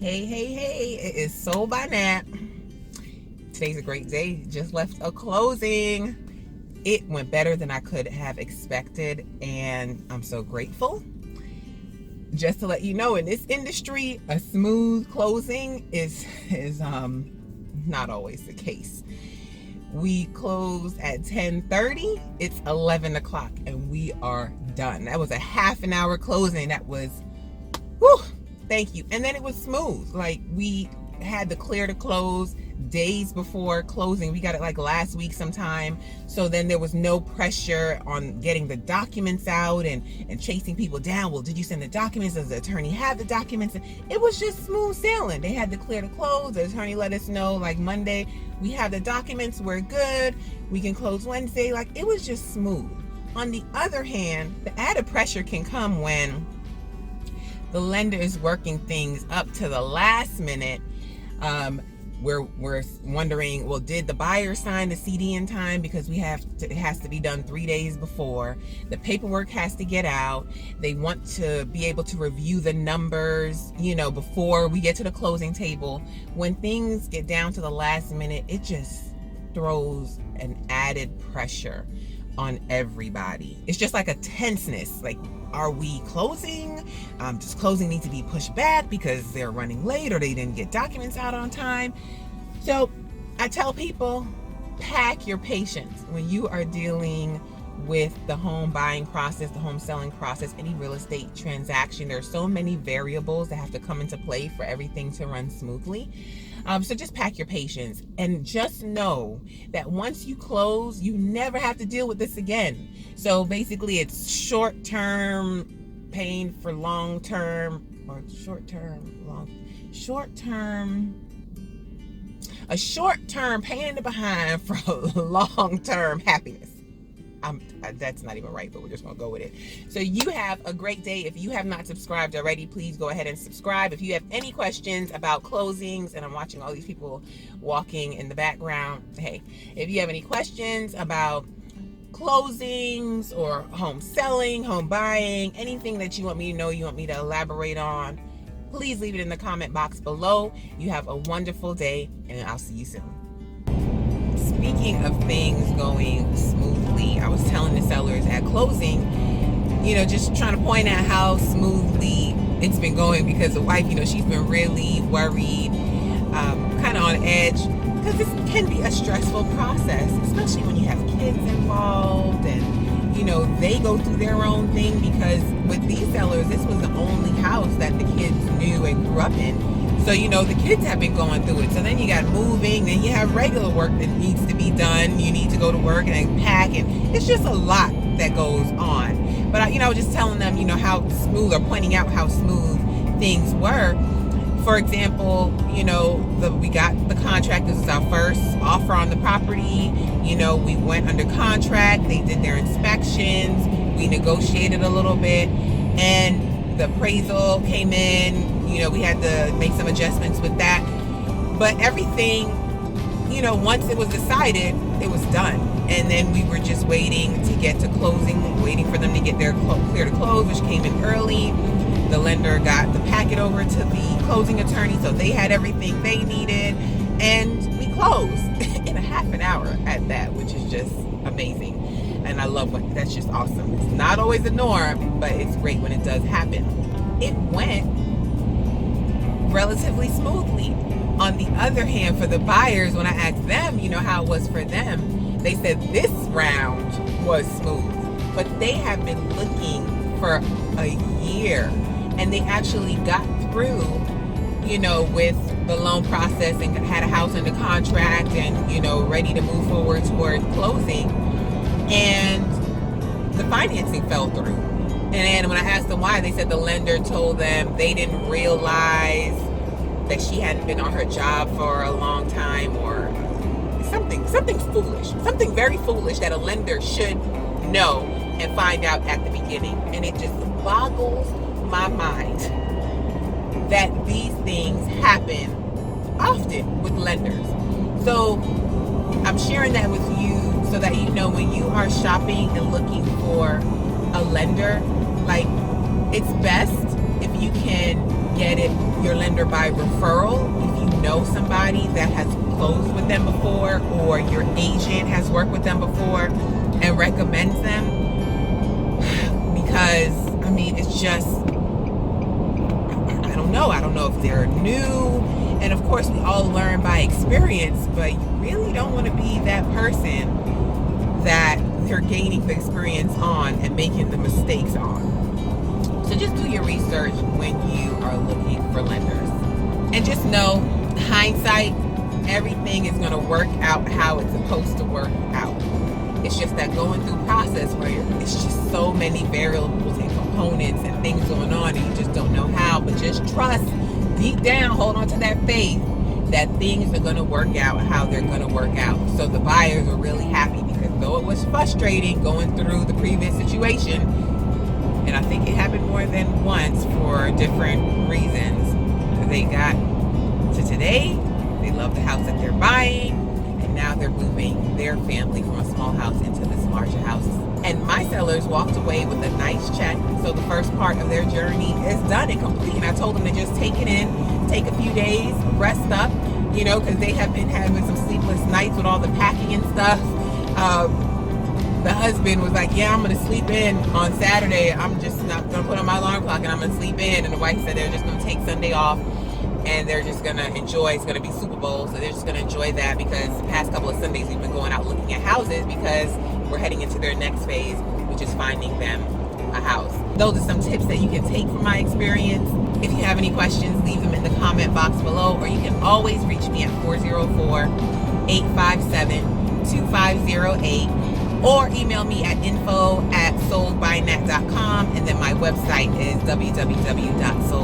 Hey, hey, hey, it is Sold by Nat. Today's a great day. Just left a closing. It went better than I could have expected, and I'm so grateful. Just to let you know, in this industry, a smooth closing is not always the case. We closed at 10:30. It's 11 o'clock, and we are done. That was a half an hour closing. That was, whew, thank you. And then it was smooth. Like, we had the clear to close days before closing. We got it like last week sometime. So then there was no pressure on getting the documents out and chasing people down. Well, did you send the documents? Does the attorney have the documents? It was just smooth sailing. They had the clear to close. The attorney let us know like Monday, we have the documents, we're good. We can close Wednesday. Like, it was just smooth. On the other hand, the added pressure can come when the lender is working things up to the last minute. We're wondering, well, did the buyer sign the CD in time? Because it has to be done 3 days before. The paperwork has to get out. They want to be able to review the numbers, before we get to the closing table. When things get down to the last minute, it just throws an added pressure on everybody. It's just like a tenseness. Like, are we closing? Does closing need to be pushed back because they're running late or they didn't get documents out on time? So I tell people, pack your patience when you are dealing with the home buying process, the home selling process, any real estate transaction. There are so many variables that have to come into play for everything to run smoothly. So just pack your patience and just know that once you close, you never have to deal with this again. So basically it's short-term pain for long-term, or a short-term pain in the behind for long-term happiness. That's not even right, but we're just gonna go with it. So you have a great day. If you have not subscribed already, please go ahead and subscribe. If you have any questions about closings, and I'm watching all these people walking in the background, hey, if you have any questions about closings or home selling, home buying, anything that you want me to know, you want me to elaborate on, please leave it in the comment box below. You have a wonderful day, and I'll see you soon. Speaking of things going smoothly, I was telling the sellers at closing, just trying to point out how smoothly it's been going, because the wife, she's been really worried, kind of on edge, because this can be a stressful process, especially when you have kids involved and, they go through their own thing, because with these sellers, this was the only house that the kids knew and grew up in. So, the kids have been going through it. So then you got moving, then you have regular work that needs to be done. You need to go to work and pack, and it's just a lot that goes on. But, I was just telling them, how smooth, or pointing out how smooth things were. For example, we got the contract. This was our first offer on the property. We went under contract. They did their inspections. We negotiated a little bit, and the appraisal came in. We had to make some adjustments with that. But everything, once it was decided, it was done. And then we were just waiting to get to closing, waiting for them to get their clear to close, which came in early. The lender got the packet over to the closing attorney, so they had everything they needed. And we closed in a half an hour at that, which is just amazing. And I love that's just awesome. It's not always the norm, but it's great when it does happen. It went relatively smoothly. On the other hand, for the buyers, when I asked them, how it was for them, they said this round was smooth, but they have been looking for a year, and they actually got through, with the loan process and had a house under contract and, ready to move forward toward closing, and the financing fell through. And when I asked them why, they said the lender told them they didn't realize that she hadn't been on her job for a long time, or something foolish, something very foolish that a lender should know and find out at the beginning. And it just boggles my mind that these things happen often with lenders. So I'm sharing that with you so that when you are shopping and looking for a lender, like, it's best if you can get it, your lender by referral. If you know somebody that has closed with them before, or your agent has worked with them before and recommends them, because I mean, it's just, I don't know. I don't know if they're new. And of course, we all learn by experience, but you really don't want to be that person that they're gaining the experience on and making the mistakes on. So just do your research when you are looking for lenders. And just know, hindsight, everything is going to work out how it's supposed to work out. It's just that going through process where it's just so many variables and components and things going on, and you just don't know how. But just trust, deep down, hold on to that faith that things are going to work out how they're going to work out. So the buyers are really happy, because though it was frustrating going through the previous situation, and I think it happened more than once for different reasons, they got to today. They love the house that they're buying, and now they're moving their family from a small house into this larger house. And my sellers walked away with a nice check. So the first part of their journey is done and complete. And I told them to just take it in, take a few days, rest up, you know, because they have been having some sleepless nights with all the packing and stuff. The husband was like, yeah, I'm going to sleep in on Saturday. I'm just not going to put on my alarm clock and I'm going to sleep in. And the wife said they're just going to take Sunday off. And they're just going to enjoy, it's going to be Super Bowl, so they're just going to enjoy that, because the past couple of Sundays we've been going out looking at houses, because we're heading into their next phase, which is finding them a house. Those are some tips that you can take from my experience. If you have any questions, leave them in the comment box below, or you can always reach me at 404-857-2508, or email me at info@soldbynat.com, and then my website is www.soldbynat.com.